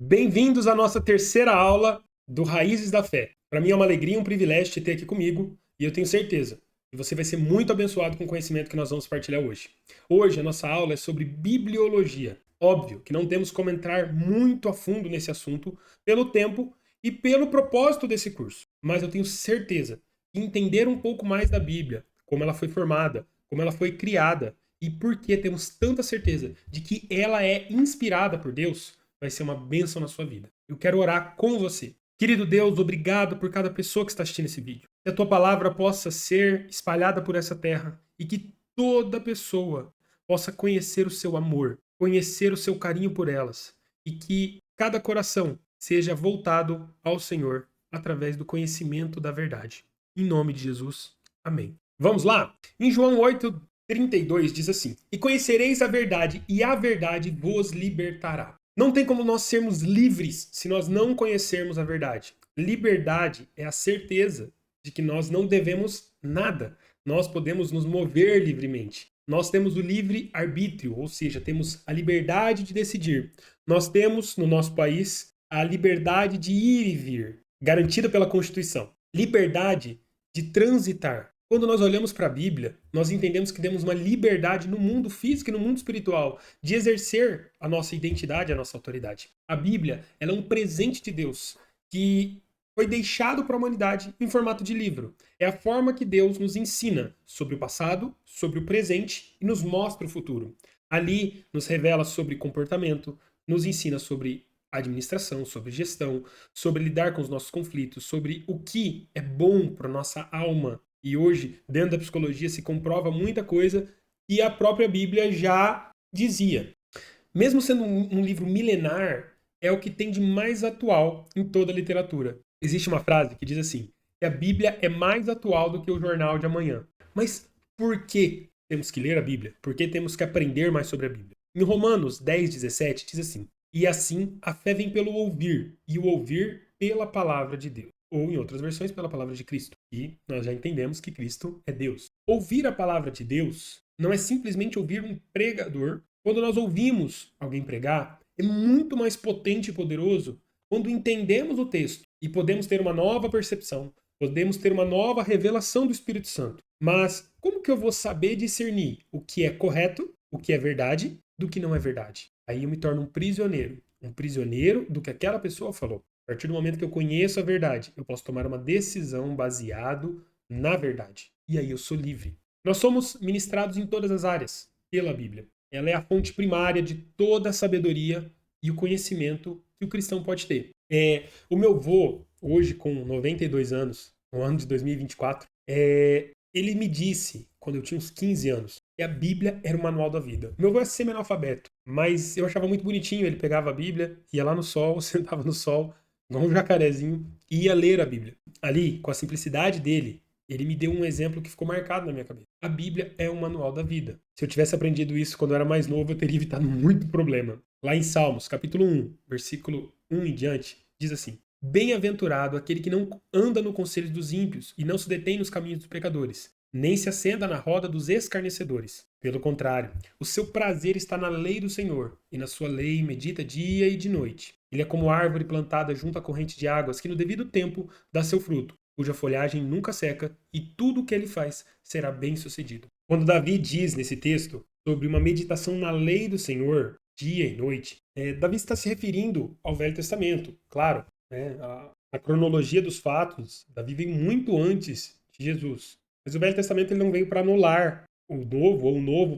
Bem-vindos à nossa terceira aula do Raízes da Fé. Para mim é uma alegria e um privilégio te ter aqui comigo e eu tenho certeza que você vai ser muito abençoado com o conhecimento que nós vamos partilhar hoje. Hoje a nossa aula é sobre bibliologia. Óbvio que não temos como entrar muito a fundo nesse assunto pelo tempo e pelo propósito desse curso, mas eu tenho certeza que entender um pouco mais da Bíblia, como ela foi formada, como ela foi criada e por que temos tanta certeza de que ela é inspirada por Deus vai ser uma bênção na sua vida. Eu quero orar com você. Querido Deus, obrigado por cada pessoa que está assistindo esse vídeo. Que a tua palavra possa ser espalhada por essa terra e que toda pessoa possa conhecer o seu amor, conhecer o seu carinho por elas e que cada coração seja voltado ao Senhor através do conhecimento da verdade. Em nome de Jesus. Amém. Vamos lá? Em João 8:32 diz assim: E conhecereis a verdade, e a verdade vos libertará. Não tem como nós sermos livres se nós não conhecermos a verdade. Liberdade é a certeza de que nós não devemos nada. Nós podemos nos mover livremente. Nós temos o livre arbítrio, ou seja, temos a liberdade de decidir. Nós temos no nosso país a liberdade de ir e vir, garantida pela Constituição. Liberdade de transitar. Quando nós olhamos para a Bíblia, nós entendemos que temos uma liberdade no mundo físico e no mundo espiritual de exercer a nossa identidade, a nossa autoridade. A Bíblia, ela é um presente de Deus que foi deixado para a humanidade em formato de livro. É a forma que Deus nos ensina sobre o passado, sobre o presente e nos mostra o futuro. Ali nos revela sobre comportamento, nos ensina sobre administração, sobre gestão, sobre lidar com os nossos conflitos, sobre o que é bom para nossa alma. E hoje, dentro da psicologia, se comprova muita coisa e a própria Bíblia já dizia. Mesmo sendo um livro milenar, é o que tem de mais atual em toda a literatura. Existe uma frase que diz assim: que a Bíblia é mais atual do que o jornal de amanhã. Mas por que temos que ler a Bíblia? Por que temos que aprender mais sobre a Bíblia? Em Romanos 10:17 diz assim: E assim a fé vem pelo ouvir, e o ouvir pela palavra de Deus. Ou, em outras versões, pela palavra de Cristo. E nós já entendemos que Cristo é Deus. Ouvir a palavra de Deus não é simplesmente ouvir um pregador. Quando nós ouvimos alguém pregar, é muito mais potente e poderoso quando entendemos o texto e podemos ter uma nova percepção, podemos ter uma nova revelação do Espírito Santo. Mas como que eu vou saber discernir o que é correto, o que é verdade, do que não é verdade? Aí eu me torno um prisioneiro do que aquela pessoa falou. A partir do momento que eu conheço a verdade, eu posso tomar uma decisão baseado na verdade. E aí eu sou livre. Nós somos ministrados em todas as áreas pela Bíblia. Ela é a fonte primária de toda a sabedoria e o conhecimento que o cristão pode ter. O meu avô, hoje com 92 anos, no ano de 2024, ele me disse, quando eu tinha uns 15 anos, que a Bíblia era o manual da vida. Meu avô é semi-analfabeto, mas eu achava muito bonitinho. Ele pegava a Bíblia, ia lá no sol, sentava no sol, igual um jacarezinho, e ia ler a Bíblia. Ali, com a simplicidade dele, ele me deu um exemplo que ficou marcado na minha cabeça. A Bíblia é o manual da vida. Se eu tivesse aprendido isso quando eu era mais novo, eu teria evitado muito problema. Lá em Salmos, capítulo 1, versículo 1 em diante, diz assim: Bem-aventurado aquele que não anda no conselho dos ímpios e não se detém nos caminhos dos pecadores, nem se assenta na roda dos escarnecedores. Pelo contrário, o seu prazer está na lei do Senhor, e na sua lei medita dia e de noite. Ele é como árvore plantada junto à corrente de águas, que no devido tempo dá seu fruto, cuja folhagem nunca seca, e tudo o que ele faz será bem sucedido. Quando Davi diz nesse texto sobre uma meditação na lei do Senhor, dia e noite, Davi está se referindo ao Velho Testamento, claro. A cronologia dos fatos, Davi veio muito antes de Jesus. Mas o Velho Testamento ele não veio para anular o novo, ou o novo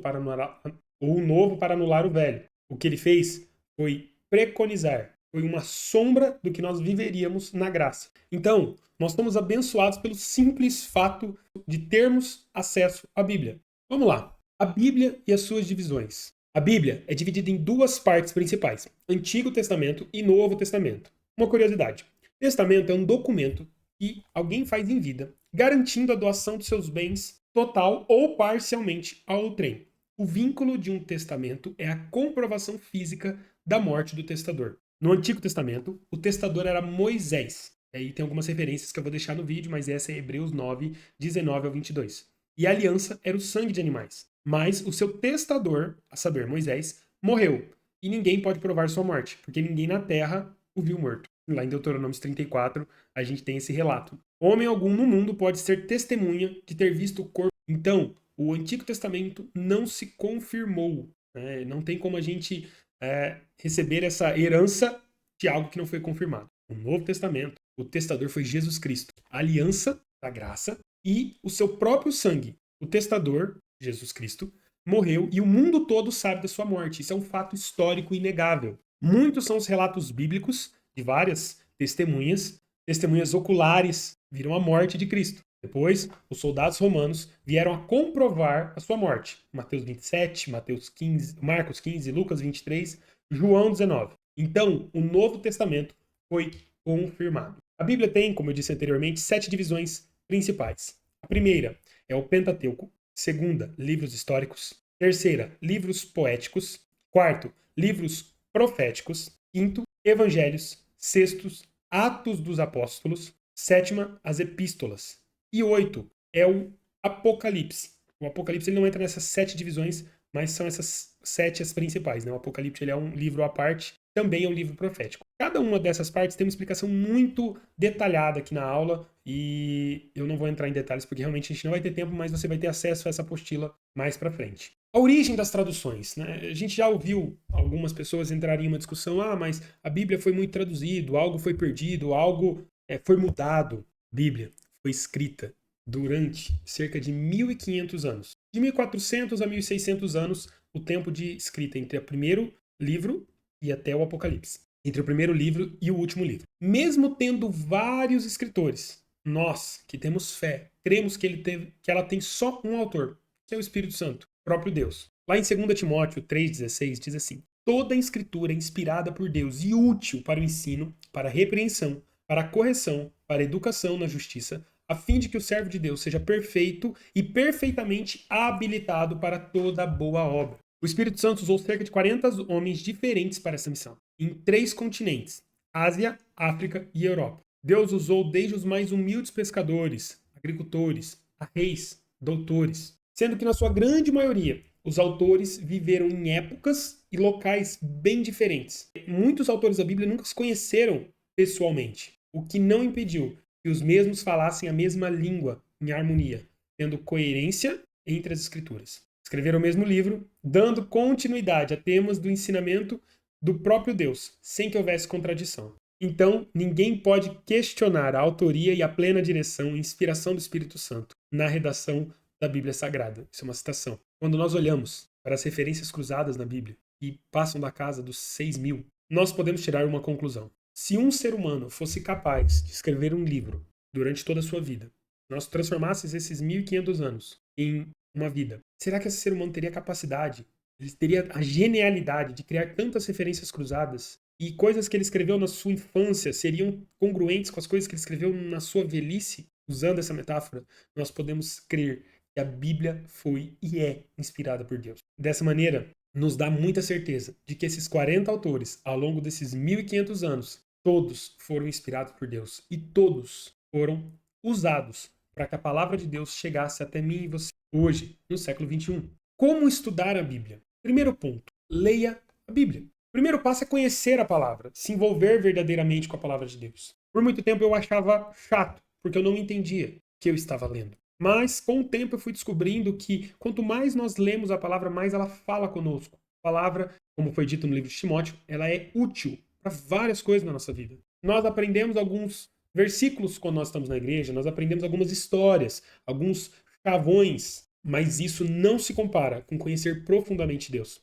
para anular o velho. O que ele fez foi preconizar, foi uma sombra do que nós viveríamos na graça. Então, nós somos abençoados pelo simples fato de termos acesso à Bíblia. Vamos lá. A Bíblia e as suas divisões. A Bíblia é dividida em duas partes principais: Antigo Testamento e Novo Testamento. Uma curiosidade: testamento é um documento que alguém faz em vida, garantindo a doação de seus bens total ou parcialmente ao outrem. O vínculo de um testamento é a comprovação física da morte do testador. No Antigo Testamento, o testador era Moisés. Aí tem algumas referências que eu vou deixar no vídeo, mas essa é Hebreus 9, 19 ao 22. E a aliança era o sangue de animais. Mas o seu testador, a saber, Moisés, morreu. e ninguém pode provar sua morte, porque ninguém na terra o viu morto. Lá em Deuteronômio 34, a gente tem esse relato. Homem algum no mundo pode ser testemunha de ter visto o corpo. Então, o Antigo Testamento não se confirmou. Né? Não tem como a gente receber essa herança de algo que não foi confirmado. No Novo Testamento, o testador foi Jesus Cristo. A aliança da graça e o seu próprio sangue. O testador, Jesus Cristo, morreu e o mundo todo sabe da sua morte. Isso é um fato histórico inegável. Muitos são os relatos bíblicos de várias testemunhas oculares, viram a morte de Cristo. Depois, os soldados romanos vieram a comprovar a sua morte. Mateus 27, Mateus 15, Marcos 15, Lucas 23, João 19. Então, o Novo Testamento foi confirmado. A Bíblia tem, como eu disse anteriormente, 7 divisões principais. A primeira é o Pentateuco. Segunda, livros históricos. Terceira, livros poéticos. Quarto, livros proféticos. Quinto, evangelhos. Sextos, Atos dos Apóstolos. Sétima, as epístolas. E 8 é o Apocalipse. O Apocalipse ele não entra nessas 7 divisões, mas são essas 7 as principais. Né? O Apocalipse ele é um livro à parte, também é um livro profético. Cada uma dessas partes tem uma explicação muito detalhada aqui na aula e eu não vou entrar em detalhes porque realmente a gente não vai ter tempo, mas você vai ter acesso a essa apostila mais para frente. A origem das traduções. Né? A gente já ouviu algumas pessoas entrarem em uma discussão, mas a Bíblia foi muito traduzido, algo foi perdido, algo foi mudado. Bíblia foi escrita durante cerca de 1.500 anos. De 1.400 a 1.600 anos, o tempo de escrita entre o primeiro livro e até o Apocalipse. Entre o primeiro livro e o último livro. Mesmo tendo vários escritores, nós, que temos fé, cremos que ela tem só um autor, que é o Espírito Santo, o próprio Deus. Lá em 2 Timóteo 3,16 diz assim: toda a escritura é inspirada por Deus e útil para o ensino, para a repreensão, para a correção, para a educação na justiça, a fim de que o servo de Deus seja perfeito e perfeitamente habilitado para toda boa obra. O Espírito Santo usou cerca de 40 homens diferentes para essa missão, em 3 continentes, Ásia, África e Europa. Deus usou desde os mais humildes pescadores, agricultores, a reis, doutores, sendo que na sua grande maioria, os autores viveram em épocas e locais bem diferentes. Muitos autores da Bíblia nunca se conheceram pessoalmente, o que não impediu que os mesmos falassem a mesma língua em harmonia, tendo coerência entre as escrituras. Escreveram o mesmo livro, dando continuidade a temas do ensinamento do próprio Deus, sem que houvesse contradição. Então, ninguém pode questionar a autoria e a plena direção e inspiração do Espírito Santo na redação da Bíblia Sagrada. Isso é uma citação. Quando nós olhamos para as referências cruzadas na Bíblia e passam da casa dos 6.000, nós podemos tirar uma conclusão. Se um ser humano fosse capaz de escrever um livro durante toda a sua vida, nós transformássemos esses 1.500 anos em uma vida, será que esse ser humano teria a capacidade, ele teria a genialidade de criar tantas referências cruzadas e coisas que ele escreveu na sua infância seriam congruentes com as coisas que ele escreveu na sua velhice? Usando essa metáfora, nós podemos crer que a Bíblia foi e é inspirada por Deus. Dessa maneira, nos dá muita certeza de que esses 40 autores, ao longo desses 1.500 anos, todos foram inspirados por Deus e todos foram usados para que a palavra de Deus chegasse até mim e você hoje, no século 21. Como estudar a Bíblia? Primeiro ponto, leia a Bíblia. O primeiro passo é conhecer a palavra, se envolver verdadeiramente com a palavra de Deus. Por muito tempo eu achava chato, porque eu não entendia o que eu estava lendo. Mas com o tempo eu fui descobrindo que quanto mais nós lemos a palavra, mais ela fala conosco. A palavra, como foi dito no livro de Timóteo, ela é útil para várias coisas na nossa vida. Nós aprendemos alguns versículos quando nós estamos na igreja, nós aprendemos algumas histórias, alguns chavões, mas isso não se compara com conhecer profundamente Deus.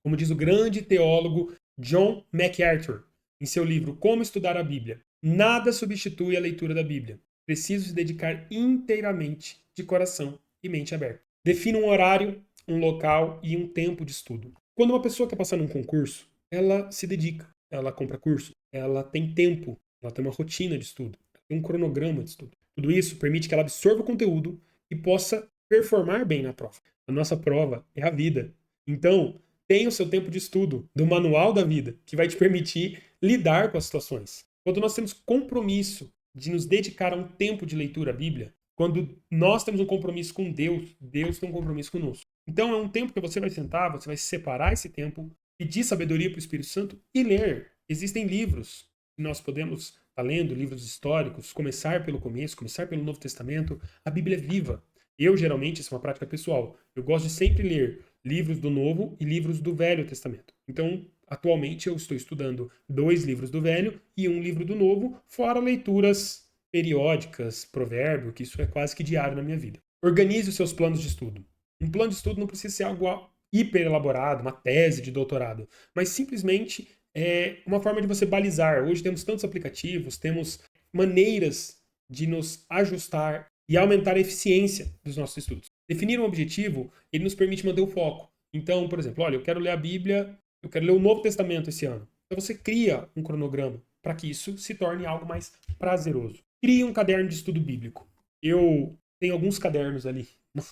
Como diz o grande teólogo John MacArthur, em seu livro Como Estudar a Bíblia, nada substitui a leitura da Bíblia. Preciso se dedicar inteiramente, de coração e mente aberta. Defina um horário, um local e um tempo de estudo. Quando uma pessoa quer passar num concurso, ela se dedica, ela compra curso, ela tem tempo, ela tem uma rotina de estudo, tem um cronograma de estudo. Tudo isso permite que ela absorva o conteúdo e possa performar bem na prova. A nossa prova é a vida. Então, tenha o seu tempo de estudo do manual da vida, que vai te permitir lidar com as situações. Quando nós temos compromisso de nos dedicar a um tempo de leitura à Bíblia, quando nós temos um compromisso com Deus, Deus tem um compromisso conosco. Então é um tempo que você vai sentar, você vai separar esse tempo pedir sabedoria para o Espírito Santo e ler. Existem livros que nós podemos estar lendo, livros históricos, começar pelo começo, começar pelo Novo Testamento. A Bíblia é viva. Eu, geralmente, isso é uma prática pessoal, eu gosto de sempre ler livros do Novo e livros do Velho Testamento. Então, atualmente, eu estou estudando 2 livros do Velho e 1 livro do Novo, fora leituras periódicas, provérbio, que isso é quase que diário na minha vida. Organize os seus planos de estudo. Um plano de estudo não precisa ser algo hiper elaborado, uma tese de doutorado, mas simplesmente é uma forma de você balizar. Hoje temos tantos aplicativos, temos maneiras de nos ajustar e aumentar a eficiência dos nossos estudos. Definir um objetivo, ele nos permite manter o foco. Então, por exemplo, olha, eu quero ler a Bíblia, eu quero ler o Novo Testamento esse ano. Então você cria um cronograma para que isso se torne algo mais prazeroso. Crie um caderno de estudo bíblico. Eu tenho alguns cadernos ali.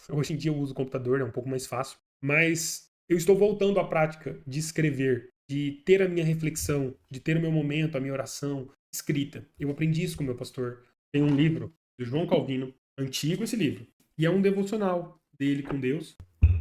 Hoje em dia eu uso o computador, é um pouco mais fácil. Mas eu estou voltando à prática de escrever, de ter a minha reflexão, de ter o meu momento, a minha oração escrita. Eu aprendi isso com o meu pastor. Tem um livro do João Calvino, antigo esse livro, e é um devocional dele com Deus.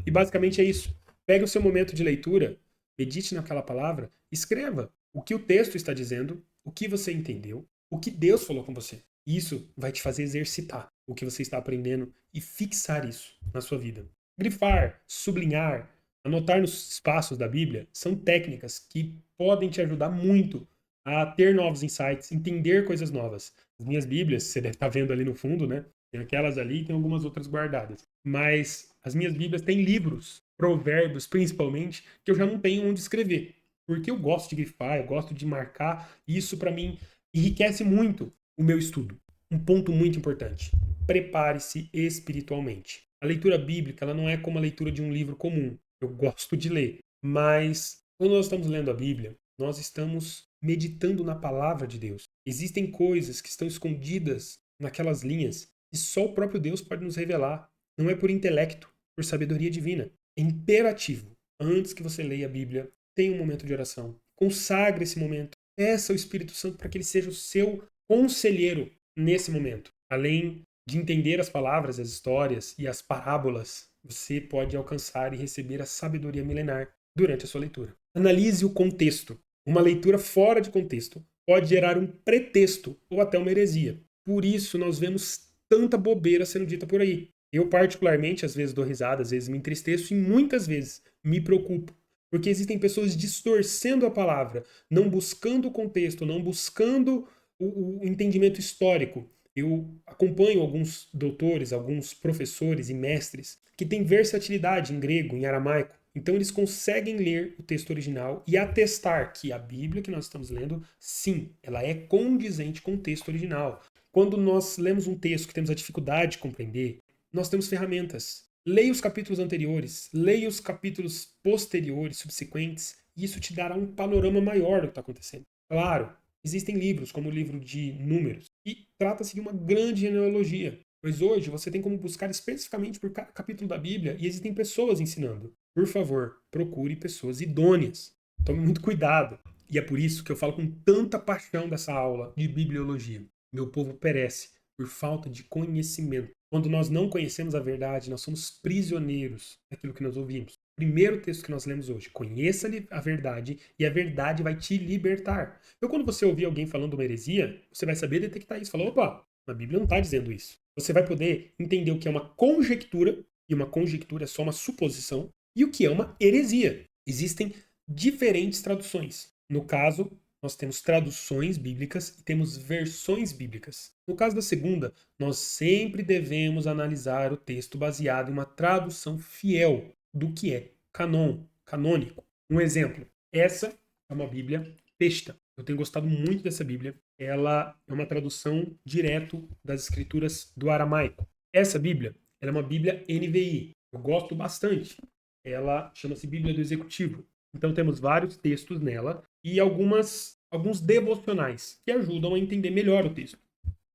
E basicamente é isso. Pegue o seu momento de leitura, medite naquela palavra, escreva o que o texto está dizendo, o que você entendeu, o que Deus falou com você. Isso vai te fazer exercitar o que você está aprendendo e fixar isso na sua vida. Grifar, sublinhar, anotar nos espaços da Bíblia são técnicas que podem te ajudar muito a ter novos insights, entender coisas novas. As minhas Bíblias, você deve estar vendo ali no fundo, né? Tem aquelas ali e tem algumas outras guardadas. Mas as minhas Bíblias têm livros, provérbios principalmente, que eu já não tenho onde escrever. Porque eu gosto de grifar, eu gosto de marcar, e isso para mim enriquece muito o meu estudo. Um ponto muito importante: prepare-se espiritualmente. A leitura bíblica ela não é como a leitura de um livro comum. Eu gosto de ler, mas quando nós estamos lendo a Bíblia, nós estamos meditando na palavra de Deus. Existem coisas que estão escondidas naquelas linhas e só o próprio Deus pode nos revelar. Não é por intelecto, por sabedoria divina. É imperativo, antes que você leia a Bíblia, tenha um momento de oração. Consagre esse momento. Peça ao Espírito Santo para que ele seja o seu conselheiro nesse momento. Além de entender as palavras, as histórias e as parábolas, você pode alcançar e receber a sabedoria milenar durante a sua leitura. Analise o contexto. Uma leitura fora de contexto pode gerar um pretexto ou até uma heresia. Por isso nós vemos tanta bobeira sendo dita por aí. Eu particularmente, às vezes dou risada, às vezes me entristeço e muitas vezes me preocupo. Porque existem pessoas distorcendo a palavra, não buscando o contexto, não buscando o entendimento histórico. Eu acompanho alguns doutores, alguns professores e mestres que têm versatilidade em grego, em aramaico. Então eles conseguem ler o texto original e atestar que a Bíblia que nós estamos lendo, sim, ela é condizente com o texto original. Quando nós lemos um texto que temos a dificuldade de compreender, nós temos ferramentas. Leia os capítulos anteriores, leia os capítulos posteriores, subsequentes, e isso te dará um panorama maior do que está acontecendo. Claro, existem livros, como o livro de Números, e trata-se de uma grande genealogia. Mas hoje você tem como buscar especificamente por cada capítulo da Bíblia e existem pessoas ensinando. Por favor, procure pessoas idôneas. Tome muito cuidado. E é por isso que eu falo com tanta paixão dessa aula de bibliologia. Meu povo perece por falta de conhecimento. Quando nós não conhecemos a verdade, nós somos prisioneiros daquilo que nós ouvimos. Primeiro texto que nós lemos hoje: conheça a verdade e a verdade vai te libertar. Então, quando você ouvir alguém falando uma heresia, você vai saber detectar isso. Fala, opa, a Bíblia não está dizendo isso. Você vai poder entender o que é uma conjectura, e uma conjectura é só uma suposição, e o que é uma heresia. Existem diferentes traduções. No caso, nós temos traduções bíblicas e temos versões bíblicas. No caso da segunda, nós sempre devemos analisar o texto baseado em uma tradução fiel do que é canônico. Um exemplo, essa é uma Bíblia Peshitta. Eu tenho gostado muito dessa Bíblia. Ela é uma tradução direto das escrituras do aramaico. Essa Bíblia, ela é uma Bíblia NVI. Eu gosto bastante. Ela chama-se Bíblia do Executivo. Então temos vários textos nela e alguns devocionais que ajudam a entender melhor o texto.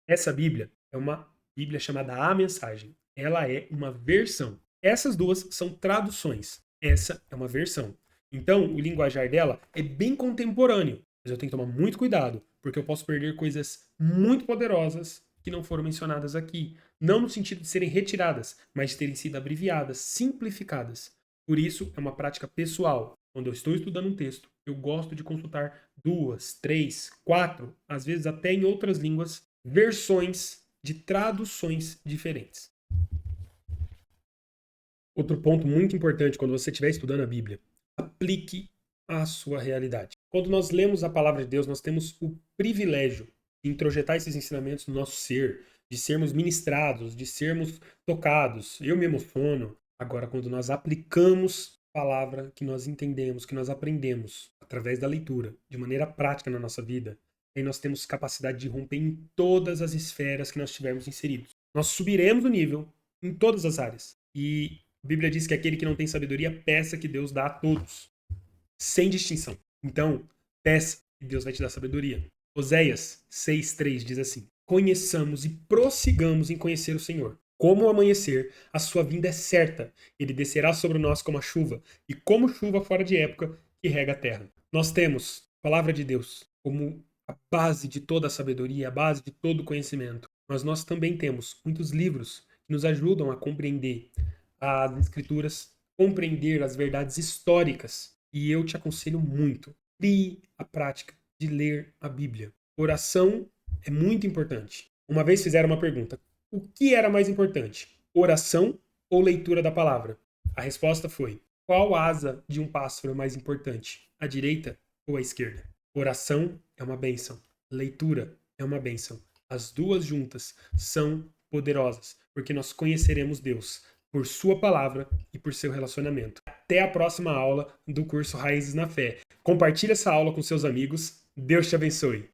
Essa Bíblia é uma Bíblia chamada A Mensagem. Ela é uma versão. Essas duas são traduções. Essa é uma versão. Então, o linguajar dela é bem contemporâneo, mas eu tenho que tomar muito cuidado, porque eu posso perder coisas muito poderosas que não foram mencionadas aqui. Não no sentido de serem retiradas, mas de terem sido abreviadas, simplificadas. Por isso, é uma prática pessoal. Quando eu estou estudando um texto, eu gosto de consultar 2, 3, 4, às vezes até em outras línguas, versões de traduções diferentes. Outro ponto muito importante quando você estiver estudando a Bíblia, aplique à sua realidade. Quando nós lemos a palavra de Deus, nós temos o privilégio de introjetar esses ensinamentos no nosso ser, de sermos ministrados, de sermos tocados. Eu me emociono. Agora, quando nós aplicamos a palavra que nós entendemos, que nós aprendemos através da leitura, de maneira prática na nossa vida, aí nós temos capacidade de romper em todas as esferas que nós estivermos inseridos. Nós subiremos o nível em todas as áreas. E a Bíblia diz que aquele que não tem sabedoria, peça que Deus dá a todos, sem distinção. Então, peça e Deus vai te dar sabedoria. Oséias 6:3 diz assim: conheçamos e prossigamos em conhecer o Senhor. Como o amanhecer, a sua vinda é certa. Ele descerá sobre nós como a chuva, e como chuva fora de época que rega a terra. Nós temos a palavra de Deus como a base de toda a sabedoria, a base de todo o conhecimento. Mas nós também temos muitos livros que nos ajudam a compreender as escrituras, compreender as verdades históricas. E eu te aconselho muito, crie a prática de ler a Bíblia. Oração é muito importante. Uma vez fizeram uma pergunta: o que era mais importante, oração ou leitura da palavra? A resposta foi: qual asa de um pássaro é mais importante, a direita ou a esquerda? Oração é uma bênção, leitura é uma bênção. As duas juntas são poderosas, porque nós conheceremos Deus por sua palavra e por seu relacionamento. Até a próxima aula do curso Raízes na Fé. Compartilhe essa aula com seus amigos. Deus te abençoe.